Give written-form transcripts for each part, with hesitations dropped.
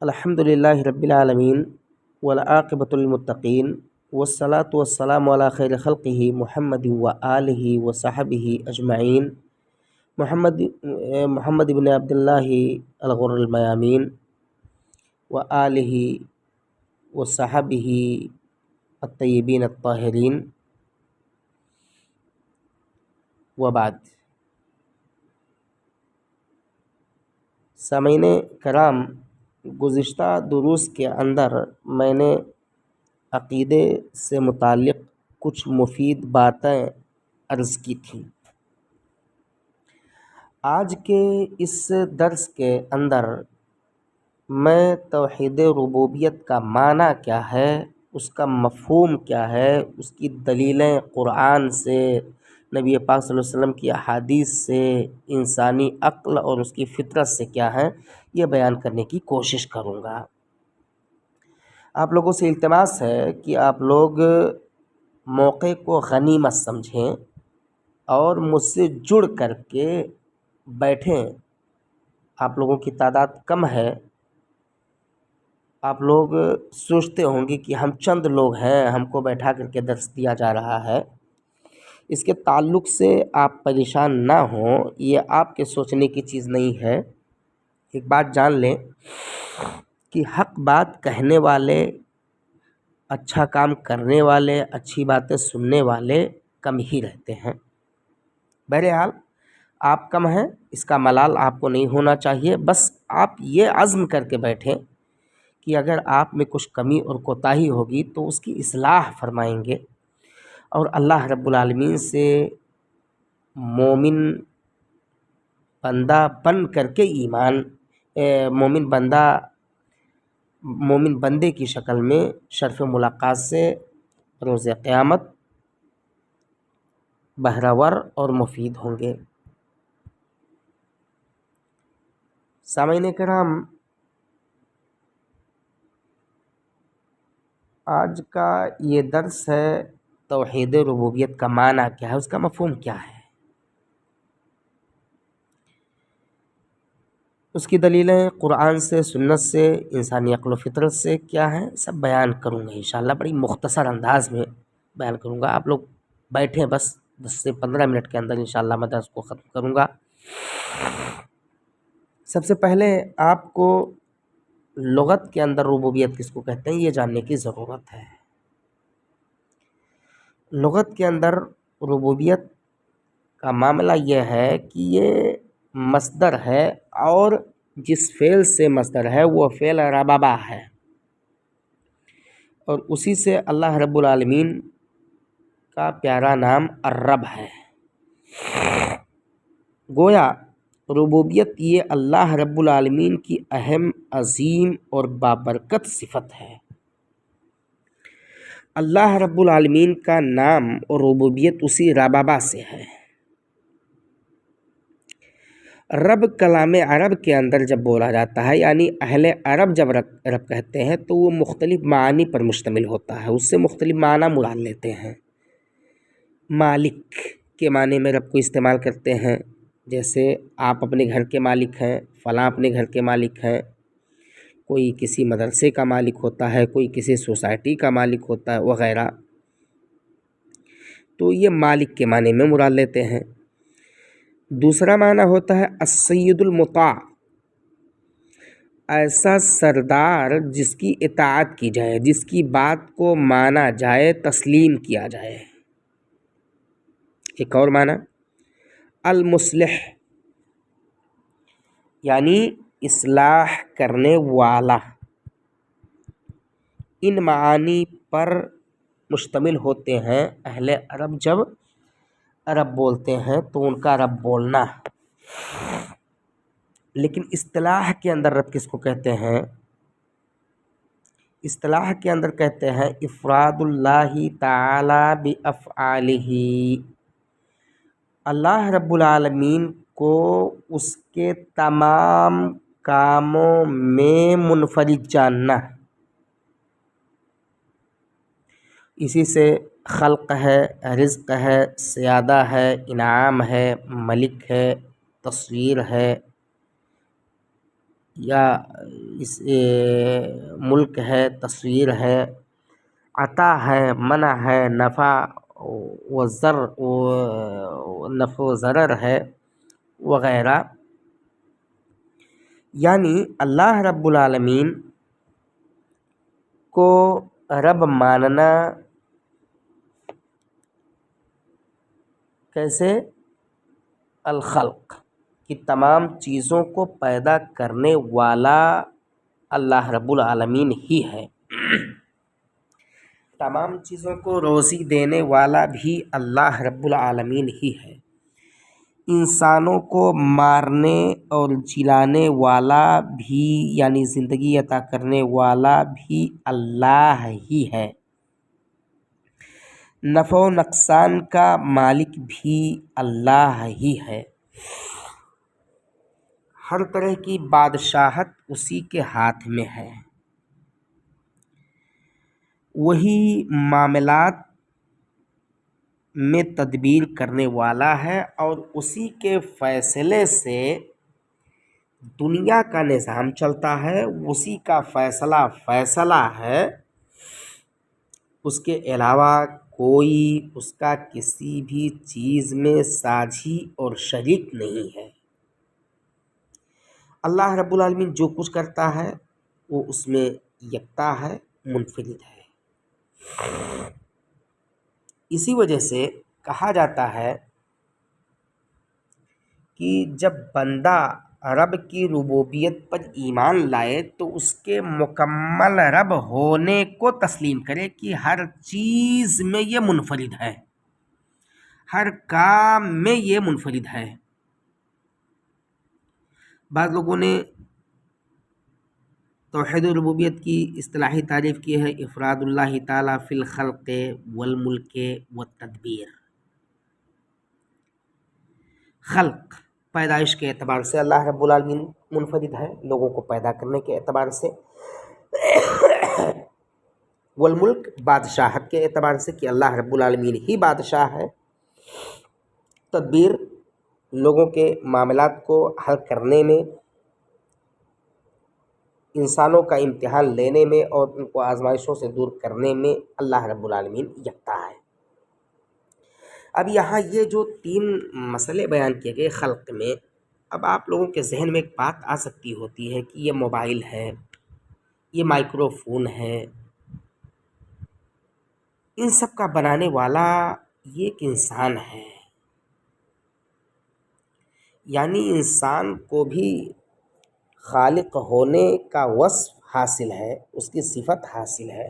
الحمد للہ رب العالمین والعاقبۃ للمتقین والصلاۃ والسلام علی خیر خلقہ محمد و آلہ و صحبہ اجمعین۔ محمد بن عبداللہ الغر المیامین و آلہ و صحبہ الطیبین الطاہرین وبعد۔ سامعین کرام، گزشتہ دروس کے اندر میں نے عقیدے سے متعلق کچھ مفید باتیں عرض کی تھیں۔ آج کے اس درس کے اندر میں توحید ربوبیت کا معنی کیا ہے، اس کا مفہوم کیا ہے، اس کی دلیلیں قرآن سے، نبی پاک صلی اللہ علیہ وسلم کی احادیث سے، انسانی عقل اور اس کی فطرت سے کیا ہے، یہ بیان کرنے کی کوشش کروں گا۔ آپ لوگوں سے التماس ہے کہ آپ لوگ موقع کو غنیمت سمجھیں اور مجھ سے جڑ کر کے بیٹھیں۔ آپ لوگوں کی تعداد کم ہے، آپ لوگ سوچتے ہوں گے کہ ہم چند لوگ ہیں، ہم کو بیٹھا کر کے درس دیا جا رہا ہے۔ اس کے تعلق سے آپ پریشان نہ ہوں، یہ آپ کے سوچنے کی چیز نہیں ہے۔ ایک بات جان لیں کہ حق بات کہنے والے، اچھا کام کرنے والے، اچھی باتیں سننے والے کم ہی رہتے ہیں۔ بہرحال آپ کم ہیں، اس کا ملال آپ کو نہیں ہونا چاہیے۔ بس آپ یہ عزم کر کے بیٹھیں کہ اگر آپ میں کچھ کمی اور کوتاہی ہوگی تو اس کی اصلاح فرمائیں گے، اور اللہ رب العالمین سے مومن بندہ بن کر کے مومن بندے کی شکل میں شرف ملاقات سے روز قیامت بہرور اور مفید ہوں گے۔ سامعین کرام، آج کا یہ درس ہے توحید ربوبیت کا معنی کیا ہے، اس کا مفہوم کیا ہے، اس کی دلیلیں قرآن سے، سنت سے، انسانی عقل و فطرت سے کیا ہیں، سب بیان کروں گا انشاءاللہ۔ بڑی مختصر انداز میں بیان کروں گا، آپ لوگ بیٹھیں، بس 10 سے 15 منٹ کے اندر انشاءاللہ میں درس کو ختم کروں گا۔ سب سے پہلے آپ کو لغت کے اندر ربوبیت کس کو کہتے ہیں یہ جاننے کی ضرورت ہے۔ لغت کے اندر ربوبیت کا معاملہ یہ ہے کہ یہ مصدر ہے، اور جس فعل سے مصدر ہے وہ فعل ربابہ ہے، اور اسی سے اللہ رب العالمین کا پیارا نام الرب ہے۔ گویا ربوبیت یہ اللہ رب العالمین کی اہم، عظیم اور بابرکت صفت ہے۔ اللہ رب العالمین کا نام اور ربوبیت اسی ربابہ سے ہے۔ رب کلام عرب کے اندر جب بولا جاتا ہے، یعنی اہل عرب جب رب کہتے ہیں تو وہ مختلف معانی پر مشتمل ہوتا ہے، اس سے مختلف معنی مراد لیتے ہیں۔ مالک کے معنی میں رب کو استعمال کرتے ہیں، جیسے آپ اپنے گھر کے مالک ہیں، فلاں اپنے گھر کے مالک ہیں، کوئی کسی مدرسے کا مالک ہوتا ہے، کوئی کسی سوسائٹی کا مالک ہوتا ہے وغیرہ، تو یہ مالک کے معنی میں مراد لیتے ہیں۔ دوسرا معنی ہوتا ہے السید المطاع، ایسا سردار جس کی اطاعت کی جائے، جس کی بات کو مانا جائے، تسلیم کیا جائے۔ ایک اور معنی المصلح، یعنی اصلاح کرنے والا۔ ان معانی پر مشتمل ہوتے ہیں اہل عرب جب رب بولتے ہیں تو ان کا رب بولنا۔ لیکن اصطلاح کے اندر رب کس کو کہتے ہیں؟ اصطلاح کے اندر کہتے ہیں افراد اللہ تعالی بافعالہ، اللہ رب العالمین کو اس کے تمام کاموں میں منفرد جاننا۔ اسی سے خلق ہے، رزق ہے، سیادہ ہے، انعام ہے، ملک ہے، تصویر ہے، یا اس ملک ہے، تصویر ہے، عطا ہے، منع ہے، نفع و ضرر ہے وغیرہ. یعنی اللہ رب العالمین کو رب ماننا کیسے؟ الخلق، کہ تمام چیزوں کو پیدا کرنے والا اللہ رب العالمین ہی ہے. تمام چیزوں کو روزی دینے والا بھی اللہ رب العالمین ہی ہے. انسانوں کو مارنے اور جلانے والا بھی، یعنی زندگی عطا کرنے والا بھی اللہ ہی ہے. نفع و نقصان کا مالک بھی اللہ ہی ہے. ہر طرح کی بادشاہت اسی کے ہاتھ میں ہے. وہی معاملات میں تدبیر کرنے والا ہے اور اسی کے فیصلے سے دنیا کا نظام چلتا ہے. اسی کا فیصلہ ہے. اس کے علاوہ کوئی اس کا کسی بھی چیز میں ساجھی اور شریک نہیں ہے. اللہ رب العالمین جو کچھ کرتا ہے وہ اس میں یکتا ہے، منفرد ہے. اسی وجہ سے کہا جاتا ہے کہ جب بندہ رب کی ربوبیت پر ایمان لائے تو اس کے مکمل رب ہونے کو تسلیم کرے کہ ہر چیز میں یہ منفرد ہے، ہر کام میں یہ منفرد ہے. بعض لوگوں نے توحید الربوبیت کی اصطلاحی تعریف کی ہے: افراد اللہ تعالیٰ فی الخلق والملک والتدبیر. خلق، پیدائش کے اعتبار سے اللہ رب العالمین منفرد ہے، لوگوں کو پیدا کرنے کے اعتبار سے. والملک، بادشاہت کے اعتبار سے کہ اللہ رب العالمین ہی بادشاہ ہے. تدبیر، لوگوں کے معاملات کو حل کرنے میں، انسانوں کا امتحان لینے میں اور ان کو آزمائشوں سے دور کرنے میں اللہ رب العالمین یکتا ہے. اب یہاں یہ جو 3 مسئلے بیان کیے گئے خلق میں، اب آپ لوگوں کے ذہن میں ایک بات آ سکتی ہوتی ہے کہ یہ موبائل ہے، یہ مائکرو فون ہے، ان سب کا بنانے والا یہ ایک انسان ہے. یعنی انسان کو بھی خالق ہونے کا وصف حاصل ہے، اس کی صفت حاصل ہے.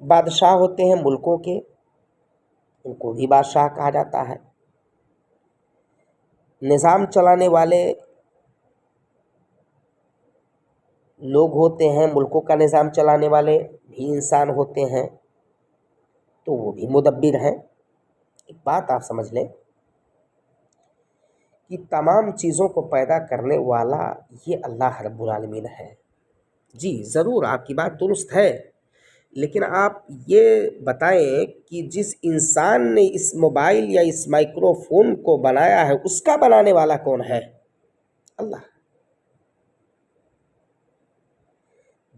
بادشاہ ہوتے ہیں ملکوں کے، ان کو بھی بادشاہ کہا جاتا ہے. نظام چلانے والے لوگ ہوتے ہیں، ملکوں کا نظام چلانے والے بھی انسان ہوتے ہیں، تو وہ بھی مدبر ہیں. ایک بات آپ سمجھ لیں کہ تمام چیزوں کو پیدا کرنے والا یہ اللہ رب العالمین ہے. جی ضرور آپ کی بات درست ہے، لیکن آپ یہ بتائیں کہ جس انسان نے اس موبائل یا اس مائکرو فون کو بنایا ہے، اس کا بنانے والا کون ہے؟ اللہ.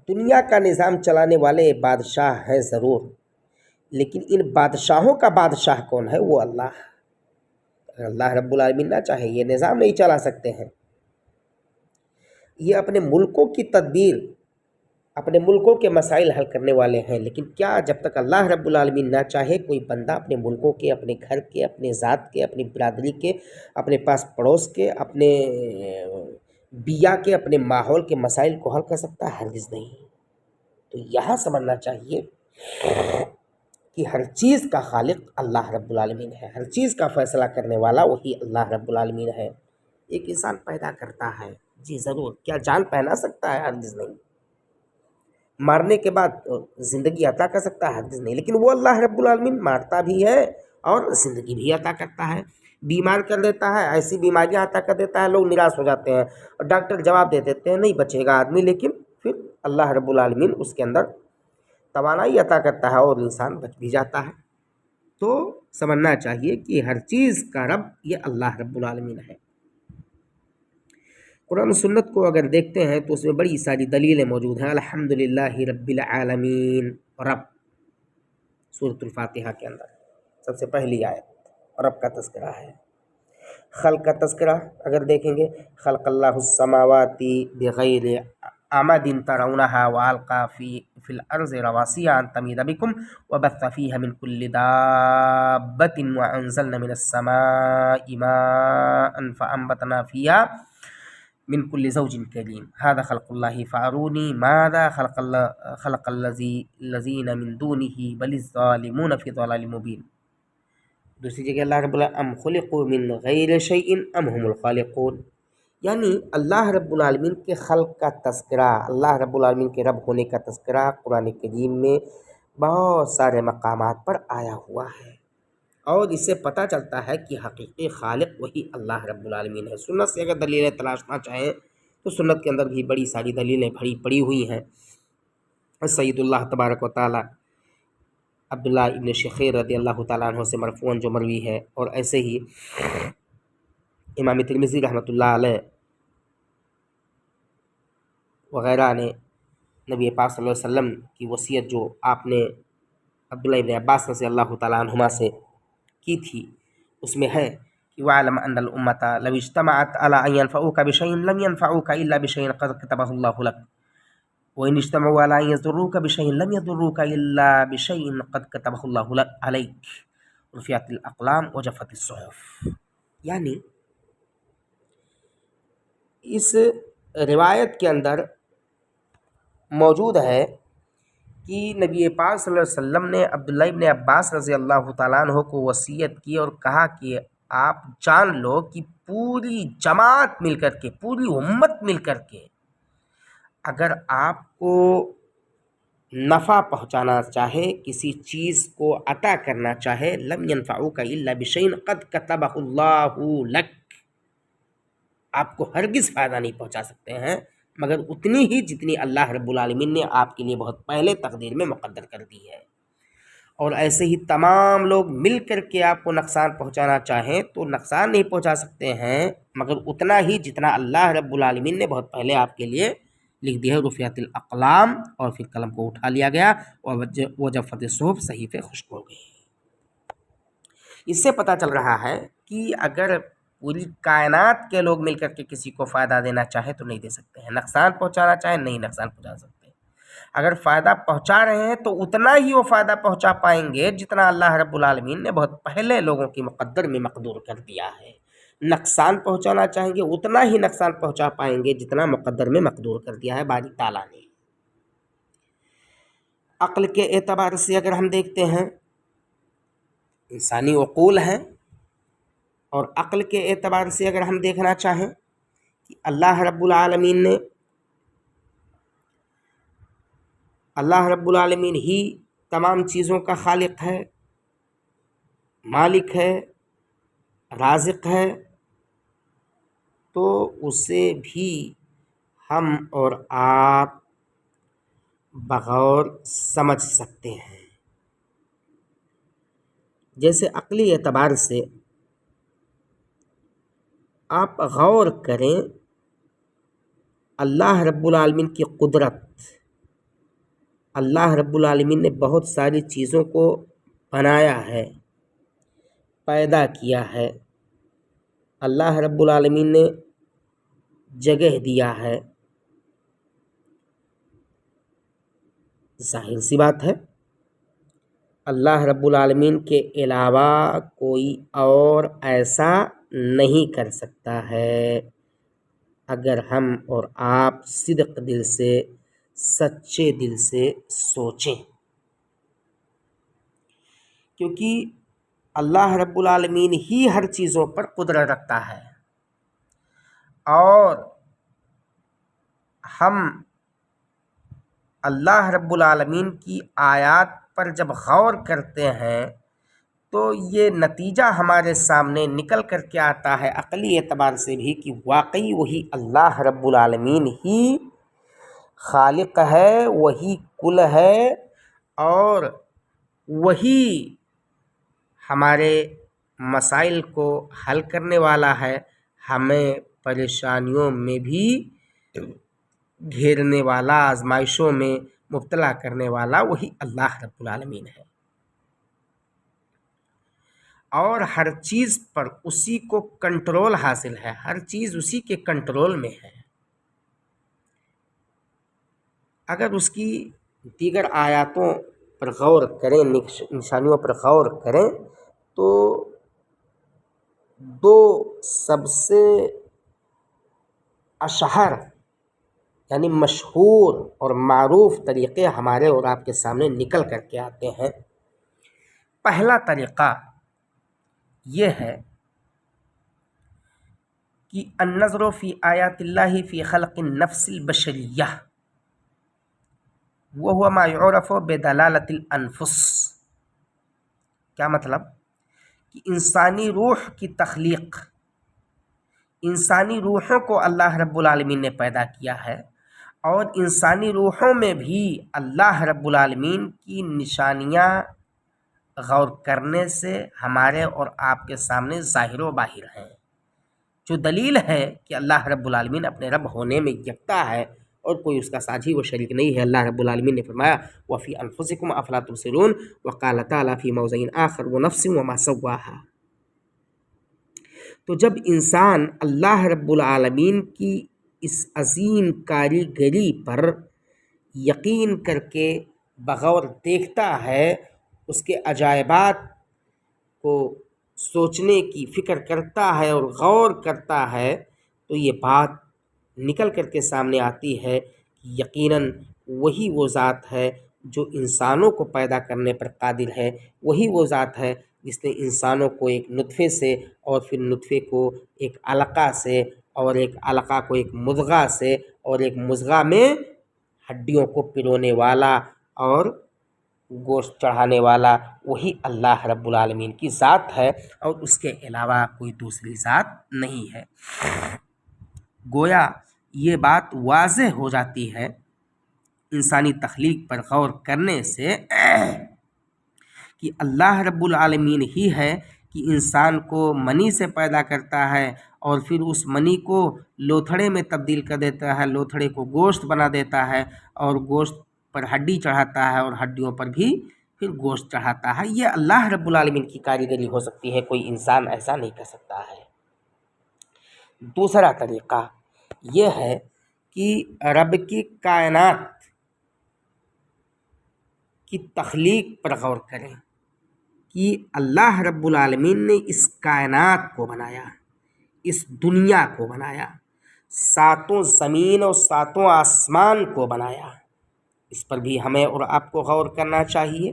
دنیا کا نظام چلانے والے بادشاہ ہیں ضرور، لیکن ان بادشاہوں کا بادشاہ کون ہے؟ وہ اللہ. اللہ رب العالمین نہ چاہے یہ نظام نہیں چلا سکتے ہیں. یہ اپنے ملکوں کی تدبیر، اپنے ملکوں کے مسائل حل کرنے والے ہیں. لیکن کیا جب تک اللہ رب العالمین نہ چاہے کوئی بندہ اپنے ملکوں کے، اپنے گھر کے، اپنے ذات کے، اپنی برادری کے، اپنے پاس پڑوس کے، اپنے بیا کے، اپنے ماحول کے مسائل کو حل کر سکتا ہے؟ ہرگز نہیں. تو یہاں سمجھنا چاہیے کہ ہر چیز کا خالق اللہ رب العالمین ہے، ہر چیز کا فیصلہ کرنے والا وہی اللہ رب العالمین ہے. ایک انسان پیدا کرتا ہے، جی ضرور. کیا جان پہنا سکتا ہے؟ ہرگز نہیں. مارنے کے بعد زندگی عطا کر سکتا ہے؟ ہرگز نہیں. لیکن وہ اللہ رب العالمین مارتا بھی ہے اور زندگی بھی عطا کرتا ہے، بیمار کر دیتا ہے، ایسی بیماریاں عطا کر دیتا ہے، لوگ نراش ہو جاتے ہیں اور ڈاکٹر جواب دے دیتے ہیں نہیں بچے گا آدمی، لیکن پھر اللہ رب العالمین اس کے اندر توانائی عطا کرتا ہے اور انسان بچ بھی جاتا ہے. تو سمجھنا چاہیے کہ ہر چیز کا رب یہ اللہ رب العالمین ہے. قرآن و سنت کو اگر دیکھتے ہیں تو اس میں بڑی ساری دلیلیں موجود ہیں. الحمدللہ رب العالمین، رب سورۃ الفاتحہ کے اندر سب سے پہلی آیت رب کا تذکرہ ہے. خلق کا تذکرہ اگر دیکھیں گے، خلق اللہ السماوات بغیر عمد ترونها والقى في الارض رواسي ان تميد بكم وبث فيها من كل دابة وانزلنا من السماء ماء فانبتنا فيها من كل زوج كريم هذا خلق الله فاروني ماذا خلق الذين من دونه بل الظالمون في ضلال مبين. دوسری جگہ اللہ رب العالمین ام خلقوا من غیر شیء ام هم الخالقون، یعنی اللہ رب العالمین کے خلق کا تذکرہ، اللہ رب العالمین کے رب ہونے کا تذکرہ قرآن کریم میں بہت سارے مقامات پر آیا ہوا ہے، اور اس سے پتہ چلتا ہے کہ حقیقی خالق وہی اللہ رب العالمین ہے. سنت سے اگر دلیلیں تلاشنا چاہیں تو سنت کے اندر بھی بڑی ساری دلیلیں پڑی ہوئی ہیں. سید اللہ تبارک و تعالی عبداللہ ابن شخیر رضی اللہ تعالیٰ عنہ سے مرفوعاً جو مروی ہے، اور ایسے ہی امام ترمذی رحمۃ اللہ علیہ وغیرہ نے نبی پاک صلی اللہ علیہ وسلم کی وصیت جو آپ نے عبداللہ ابن عباس رضی اللہ تعالیٰ عنہما سے کی تھی، اس میں ہے کہ وَعَلَمْ أَنَّ الْأُمَّةَ لَوْ اجْتَمَعَتْ عَلَىٰ أَن يَنفَعُوكَ بِشَيْءٍ لَمْ يَنفَعُوكَ إِلَّا بِشَيْءٍ قَدْ كَتَبَهُ اللَّهُ لَكَ وَإِنِ اجْتَمَعُوا عَلَىٰ أَن يَضُرُّوكَ بِشَيْءٍ لَمْ يَضُرُّوكَ إِلَّا بِشَيْءٍ قَدْ كَتَبَهُ اللَّهُ عَلَيْكَ رُفِعَتِ الْأَقْلَامُ وَجَفَّتِ الصُّحُفُ. یعنی اس روایت کے اندر موجود ہے کہ نبی پاک صلی اللہ علیہ وسلم نے عبداللہ ابن عباس رضی اللہ تعالیٰ عنہ کو وصیت کی اور کہا کہ آپ جان لو کہ پوری جماعت مل کر کے، پوری امت مل کر کے اگر آپ کو نفع پہنچانا چاہے، کسی چیز کو عطا کرنا چاہے، لم ينفعوک الا بشیء قد کتبہ اللہ لک، آپ کو ہرگز فائدہ نہیں پہنچا سکتے ہیں مگر اتنی ہی جتنی اللہ رب العالمین نے آپ کے لیے بہت پہلے تقدیر میں مقدر کر دی ہے. اور ایسے ہی تمام لوگ مل کر کے آپ کو نقصان پہنچانا چاہیں تو نقصان نہیں پہنچا سکتے ہیں مگر اتنا ہی جتنا اللہ رب العالمین نے بہت پہلے آپ کے لیے لکھ دیا ہے. رفعت الاقلام، اور پھر قلم کو اٹھا لیا گیا، اور وجفت الصحف، صحیفے خشک ہو گئے. اس سے پتہ چل رہا ہے کہ اگر پوری کائنات کے لوگ مل کر کے کسی کو فائدہ دینا چاہے تو نہیں دے سکتے ہیں، نقصان پہنچانا چاہے نہیں نقصان پہنچا سکتے. اگر فائدہ پہنچا رہے ہیں تو اتنا ہی وہ فائدہ پہنچا پائیں گے جتنا اللہ رب العالمین نے بہت پہلے لوگوں کی مقدر میں مقدور کر دیا ہے. نقصان پہنچانا چاہیں گے اتنا ہی نقصان پہنچا پائیں گے جتنا مقدر میں مقدور کر دیا ہے باری تعالیٰ نے. عقل کے اعتبار سے اگر ہم دیکھتے ہیں، انسانی عقول ہیں، اور عقل کے اعتبار سے اگر ہم دیکھنا چاہیں کہ اللہ رب العالمین ہی تمام چیزوں کا خالق ہے، مالک ہے، رازق ہے، تو اسے بھی ہم اور آپ بغور سمجھ سکتے ہیں. جیسے عقلی اعتبار سے آپ غور کریں، اللہ رب العالمین کی قدرت، اللہ رب العالمین نے بہت ساری چیزوں کو بنایا ہے، پیدا کیا ہے. اللہ رب العالمین نے جگہ دیا ہے، ظاہر سی بات ہے اللہ رب العالمین کے علاوہ کوئی اور ایسا نہیں کر سکتا ہے. اگر ہم اور آپ صدق دل سے، سچے دل سے سوچیں، کیونکہ اللہ رب العالمین ہی ہر چیزوں پر قدرت رکھتا ہے، اور ہم اللہ رب العالمین کی آیات پر جب غور کرتے ہیں تو یہ نتیجہ ہمارے سامنے نکل کر کے آتا ہے عقلی اعتبار سے بھی کہ واقعی وہی اللہ رب العالمین ہی خالق ہے، وہی کل ہے، اور وہی ہمارے مسائل کو حل کرنے والا ہے، ہمیں پریشانیوں میں بھی گھیرنے والا، آزمائشوں میں مبتلا کرنے والا وہی اللہ رب العالمین ہے، اور ہر چیز پر اسی کو کنٹرول حاصل ہے، ہر چیز اسی کے کنٹرول میں ہے۔ اگر اس کی دیگر آیاتوں پر غور کریں، نشانیوں پر غور کریں، تو دو سب سے اشہر یعنی مشہور اور معروف طریقے ہمارے اور آپ کے سامنے نکل کر کے آتے ہیں۔ پہلا طریقہ یہ ہے کہ النظر فی آیات اللہ فی خلق النفس البشریہ وہو ما یعرف بدلالۃ الانفس۔ کیا مطلب؟ کہ انسانی روح کی تخلیق، انسانی روحوں کو اللہ رب العالمین نے پیدا کیا ہے، اور انسانی روحوں میں بھی اللہ رب العالمین کی نشانیاں غور کرنے سے ہمارے اور آپ کے سامنے ظاہر و باہر ہیں، جو دلیل ہے کہ اللہ رب العالمین اپنے رب ہونے میں یکتا ہے اور کوئی اس کا ساجی و شریک نہیں ہے۔ اللہ رب العالمین نے فرمایا وَفِي أَنفُسِكُمْ أَفَلَا تُبْصِرُونَ، وَقَالَ تَعَالَىٰ فِي موضع آخر وَنَفْسٍ وَمَا سَوَّاهَا۔ تو جب انسان اللہ رب العالمین کی اس عظیم کاریگری پر یقین کر کے بغور دیکھتا ہے، اس کے عجائبات کو سوچنے کی فکر کرتا ہے اور غور کرتا ہے، تو یہ بات نکل کر کے سامنے آتی ہے کہ یقیناً وہی وہ ذات ہے جو انسانوں کو پیدا کرنے پر قادر ہے، وہی وہ ذات ہے جس نے انسانوں کو ایک نطفے سے، اور پھر نطفے کو ایک علقہ سے، اور ایک علقہ کو ایک مضغہ سے، اور ایک مضغہ میں ہڈیوں کو پرونے والا اور گوشت چڑھانے والا وہی اللہ رب العالمین کی ذات ہے، اور اس کے علاوہ کوئی دوسری ذات نہیں ہے۔ گویا یہ بات واضح ہو جاتی ہے انسانی تخلیق پر غور کرنے سے کہ اللہ رب العالمین ہی ہے کہ انسان کو منی سے پیدا کرتا ہے، اور پھر اس منی کو لوتھڑے میں تبدیل کر دیتا ہے، لوتھڑے کو گوشت بنا دیتا ہے، اور گوشت پر ہڈی چڑھاتا ہے، اور ہڈیوں پر بھی پھر گوشت چڑھاتا ہے۔ یہ اللہ رب العالمین کی کاریگری ہو سکتی ہے، کوئی انسان ایسا نہیں کر سکتا ہے۔ دوسرا طریقہ یہ ہے کہ رب کی کائنات کی تخلیق پر غور کریں کہ اللہ رب العالمین نے اس کائنات کو بنایا، اس دنیا کو بنایا، ساتوں زمین اور ساتوں آسمان کو بنایا، اس پر بھی ہمیں اور آپ کو غور کرنا چاہیے۔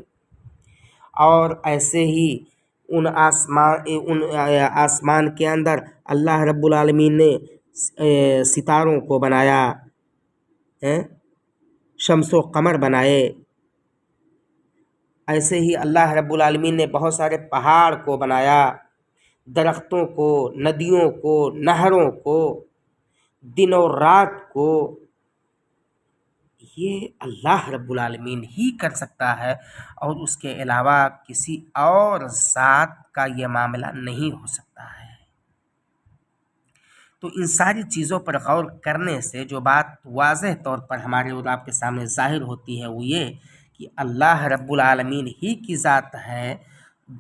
اور ایسے ہی ان آسمان کے اندر اللہ رب العالمین نے ستاروں کو بنایا، شمس و قمر بنائے۔ ایسے ہی اللہ رب العالمین نے بہت سارے پہاڑ کو بنایا، درختوں کو، ندیوں کو، نہروں کو، دن اور رات کو۔ یہ اللہ رب العالمین ہی کر سکتا ہے، اور اس کے علاوہ کسی اور ذات کا یہ معاملہ نہیں ہو سکتا ہے۔ تو ان ساری چیزوں پر غور کرنے سے جو بات واضح طور پر ہمارے اور آپ کے سامنے ظاہر ہوتی ہے وہ یہ کہ اللہ رب العالمین ہی کی ذات ہے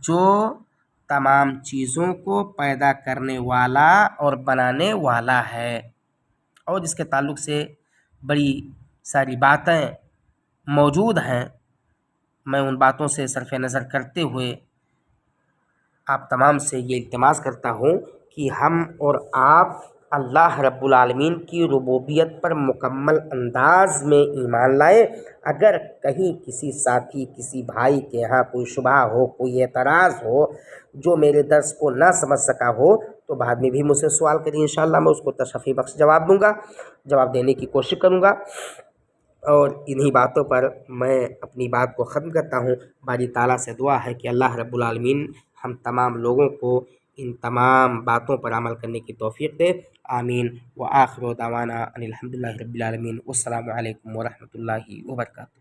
جو تمام چیزوں کو پیدا کرنے والا اور بنانے والا ہے۔ اور اس کے تعلق سے بڑی ساری باتیں موجود ہیں، میں ان باتوں سے صرف نظر کرتے ہوئے آپ تمام سے یہ التماس کرتا ہوں کہ ہم اور آپ اللہ رب العالمین کی ربوبیت پر مکمل انداز میں ایمان لائیں۔ اگر کہیں کسی ساتھی، کسی بھائی کے یہاں کوئی شبہ ہو، کوئی اعتراض ہو، جو میرے درس کو نہ سمجھ سکا ہو، تو بعد میں بھی مجھ سے سوال کریں، انشاءاللہ میں اس کو تشفی بخش جواب دوں گا، جواب دینے کی کوشش کروں گا۔ اور انہی باتوں پر میں اپنی بات کو ختم کرتا ہوں۔ باری تعالیٰ سے دعا ہے کہ اللہ رب العالمین ہم تمام لوگوں کو ان تمام باتوں پر عمل کرنے کی توفیق دے، آمین۔ وآخر دعوانا ان الحمدللہ رب العالمین، والسلام علیکم ورحمۃ اللہ وبرکاتہ۔